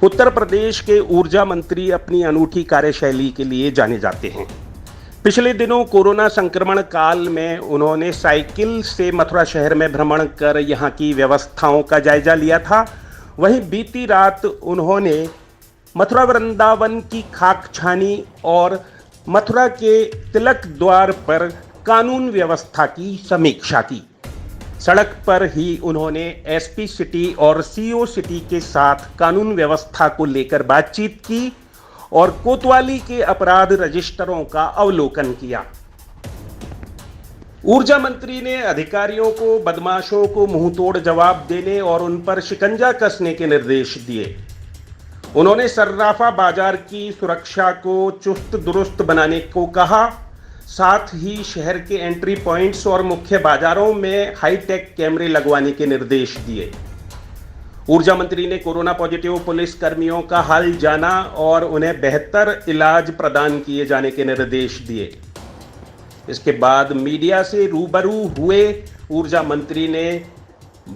उत्तर प्रदेश के ऊर्जा मंत्री अपनी अनूठी कार्यशैली के लिए जाने जाते हैं। पिछले दिनों कोरोना संक्रमण काल में उन्होंने साइकिल से मथुरा शहर में भ्रमण कर यहां की व्यवस्थाओं का जायजा लिया था। वहीं बीती रात उन्होंने मथुरा वृंदावन की खाक छानी और मथुरा के तिलक द्वार पर कानून व्यवस्था की समीक्षा की। सड़क पर ही उन्होंने एसपी सिटी और सीओ सिटी के साथ कानून व्यवस्था को लेकर बातचीत की और कोतवाली के अपराध रजिस्टरों का अवलोकन किया। ऊर्जा मंत्री ने अधिकारियों को बदमाशों को मुंहतोड़ जवाब देने और उन पर शिकंजा कसने के निर्देश दिए। उन्होंने सर्राफा बाजार की सुरक्षा को चुस्त दुरुस्त बनाने को कहा। साथ ही शहर के एंट्री पॉइंट्स और मुख्य बाजारों में हाईटेक कैमरे लगवाने के निर्देश दिए। ऊर्जा मंत्री ने कोरोना पॉजिटिव पुलिस कर्मियों का हाल जाना और उन्हें बेहतर इलाज प्रदान किए जाने के निर्देश दिए। इसके बाद मीडिया से रूबरू हुए ऊर्जा मंत्री ने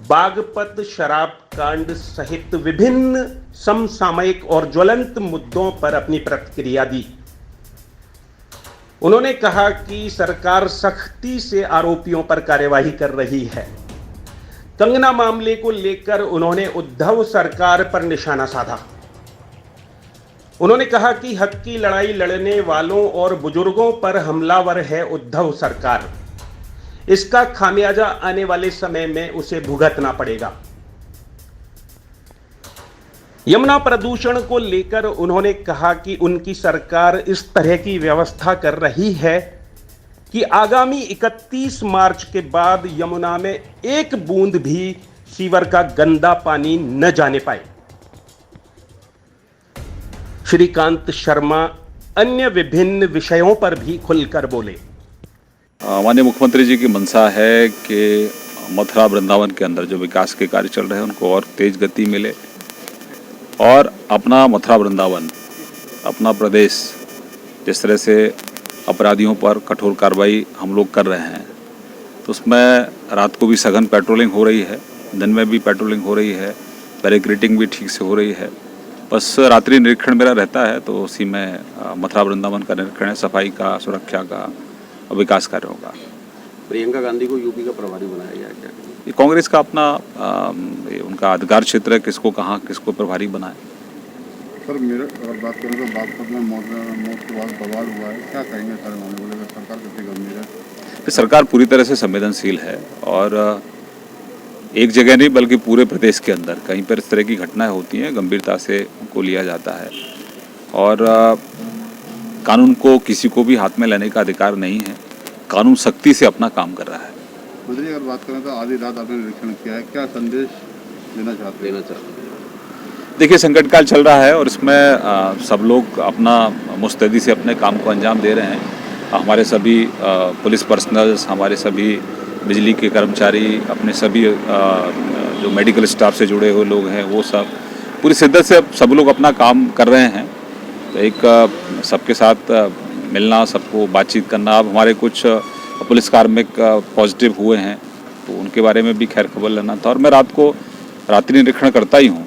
बागपत शराब कांड सहित विभिन्न समसामयिक और ज्वलंत मुद्दों पर अपनी प्रतिक्रिया दी। उन्होंने कहा कि सरकार सख्ती से आरोपियों पर कार्यवाही कर रही है। कंगना मामले को लेकर उन्होंने उद्धव सरकार पर निशाना साधा। उन्होंने कहा कि हक की लड़ाई लड़ने वालों और बुजुर्गों पर हमलावर है उद्धव सरकार। इसका खामियाजा आने वाले समय में उसे भुगतना पड़ेगा। यमुना प्रदूषण को लेकर उन्होंने कहा कि उनकी सरकार इस तरह की व्यवस्था कर रही है कि आगामी 31 मार्च के बाद यमुना में एक बूंद भी सीवर का गंदा पानी न जाने पाए। श्रीकांत शर्मा अन्य विभिन्न विषयों पर भी खुलकर बोले। माननीय मुख्यमंत्री जी की मंशा है कि मथुरा वृंदावन के अंदर जो विकास के कार्य चल रहे हैं उनको और तेज गति मिले और अपना मथुरा वृंदावन, अपना प्रदेश जिस तरह से अपराधियों पर कठोर कार्रवाई हम लोग कर रहे हैं, तो उसमें रात को भी सघन पेट्रोलिंग हो रही है, दिन में भी पेट्रोलिंग हो रही है, बैरिकेडिंग भी ठीक से हो रही है। बस रात्रि निरीक्षण मेरा रहता है, तो उसी में मथुरा वृंदावन का निरीक्षण है, सफाई का, सुरक्षा का और विकास कार्यों का। प्रियंका गांधी को यूपी का प्रभारी बनाया गया क्या? ये कांग्रेस का अपना उनका अधिकार क्षेत्र है, किसको कहाँ किसको प्रभारी बनाए। सर मेरे अगर बात करें तो बागपत में मौत के बाद बवाल हुआ है, क्या कहेंगे सर? बोले सरकार कितनी गंभीर है? सरकार पूरी तरह से संवेदनशील है और एक जगह नहीं बल्कि पूरे प्रदेश के अंदर कहीं पर इस तरह की घटनाएं होती हैं, गंभीरता से उनको लिया जाता है और कानून को किसी को भी हाथ में लेने का अधिकार नहीं है। कानून सख्ती से अपना काम कर रहा है। मंत्री अगर बात करें तो आधी रात आपने निरीक्षण किया है, क्या संदेश देना चाहते हैं? देखिए, संकट काल चल रहा है और इसमें सब लोग अपना मुस्तैदी से अपने काम को अंजाम दे रहे हैं। हमारे सभी पुलिस पर्सनल्स, हमारे सभी बिजली के कर्मचारी, अपने सभी जो मेडिकल स्टाफ से जुड़े हुए लोग हैं, वो सब पूरी शिद्दत से सब लोग अपना काम कर रहे हैं। तो एक सबके साथ मिलना, सबको बातचीत करना। अब हमारे कुछ पुलिस कार्मिक पॉजिटिव हुए हैं, तो उनके बारे में भी खैर खबर लेना था और मैं रात को रात्रि निरीक्षण करता ही हूँ।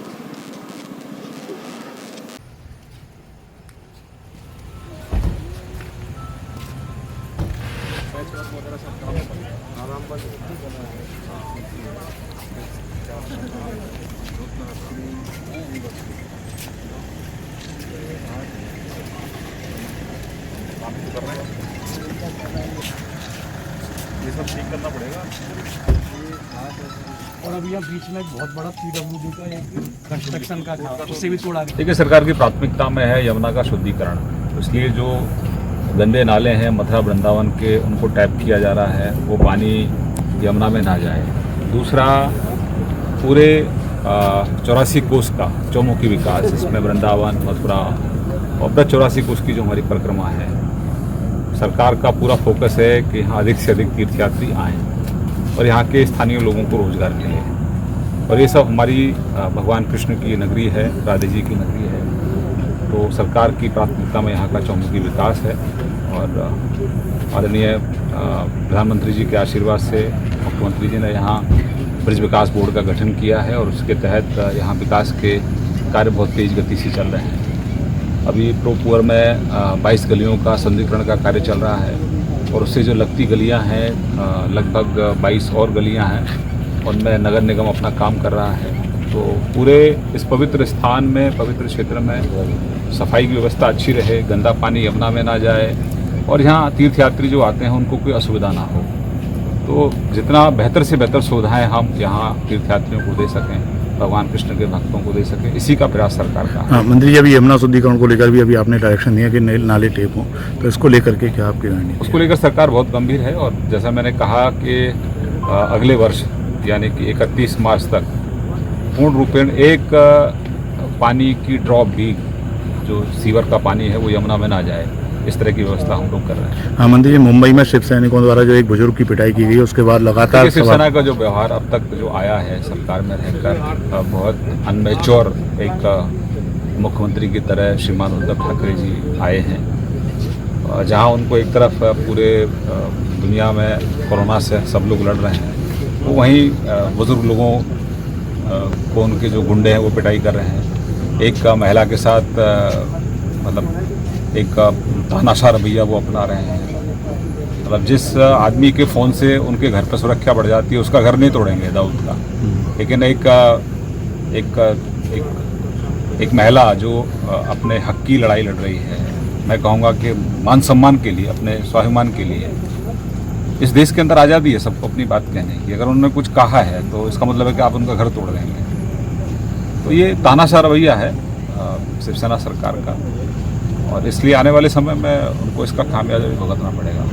ये सब ठीक करना पड़ेगा। और अभी यहाँ बीच में बहुत बड़ा पीडब्ल्यूडी का एक कंस्ट्रक्शन का था, उससे भी तोड़ा गया। देखिए, सरकार की प्राथमिकता में है यमुना का शुद्धिकरण, इसलिए जो गंदे नाले हैं मथुरा वृंदावन के, उनको टैप किया जा रहा है, वो पानी यमुना में ना जाए। दूसरा, पूरे 84 कोस का चौमुखी विकास, इसमें वृंदावन, मथुरा और 84 कोस की जो हमारी परिक्रमा है, सरकार का पूरा फोकस है कि यहाँ अधिक से अधिक तीर्थयात्री आएँ और यहाँ के स्थानीय लोगों को रोजगार मिले। और ये सब हमारी भगवान कृष्ण की नगरी है, राधे जी की नगरी है, तो सरकार की प्राथमिकता में यहाँ का चौमुखी विकास है। और आदरणीय प्रधानमंत्री जी के आशीर्वाद से मुख्यमंत्री जी ने यहाँ ब्रिज विकास बोर्ड का गठन किया है और उसके तहत यहाँ विकास के कार्य बहुत तेज़ गति से चल रहे हैं। अभी प्रोपुअर में 22 गलियों का संधिकरण का कार्य चल रहा है और उससे जो लगती गलियां हैं लगभग 22 और गलियां हैं, उनमें नगर निगम अपना काम कर रहा है। तो पूरे इस पवित्र स्थान में, पवित्र क्षेत्र में सफाई की व्यवस्था अच्छी रहे, गंदा पानी यमुना में ना जाए और यहाँ तीर्थयात्री जो आते हैं उनको कोई असुविधा ना हो। तो जितना बेहतर से बेहतर सुविधाएं हम यहाँ तीर्थयात्रियों को दे सकें, भगवान कृष्ण के भक्तों को दे सकें, इसी का प्रयास सरकार का है। हाँ मंत्री जी, अभी यमुना शुद्धिकरण को लेकर भी अभी आपने डायरेक्शन दिया कि नाले टेप हों, तो इसको लेकर के क्या आपकी रणनीति है? उसको लेकर सरकार बहुत गंभीर है और जैसा मैंने कहा कि अगले वर्ष यानी कि 31 मार्च तक पूर्ण रूपेण एक पानी की ड्रॉप भी जो सीवर का पानी है वो यमुना में ना जाए, इस तरह की व्यवस्था हम लोग कर रहे हैं। हाँ मंत्री जी, मुंबई में शिव सैनिकों द्वारा जो एक बुजुर्ग की पिटाई की गई है उसके बाद लगातार शिवसेना का जो व्यवहार अब तक जो आया है सरकार में रहकर, बहुत अनमेच्योर एक मुख्यमंत्री की तरह श्रीमान उद्धव ठाकरे जी आए हैं, जहां उनको एक तरफ पूरे दुनिया में कोरोना से सब लोग लड़ रहे हैं, वो वहीं बुजुर्ग लोगों को उनके जो गुंडे हैं वो पिटाई कर रहे हैं। एक महिला के साथ मतलब एक तानाशाह रवैया वो अपना रहे हैं। मतलब जिस आदमी के फ़ोन से उनके घर पर सुरक्षा बढ़ जाती है उसका घर नहीं तोड़ेंगे दाऊद का, लेकिन एक महिला जो अपने हक की लड़ाई लड़ रही है, मैं कहूँगा कि मान सम्मान के लिए, अपने स्वाभिमान के लिए, इस देश के अंदर आज़ादी है सबको अपनी बात कहने की। अगर उन्होंने कुछ कहा है तो इसका मतलब है कि आप उनका घर तोड़ देंगे। तो ये तानाशाह रवैया है शिवसेना सरकार का और इसलिए आने वाले समय में उनको इसका खामियाजा भी भुगतना पड़ेगा।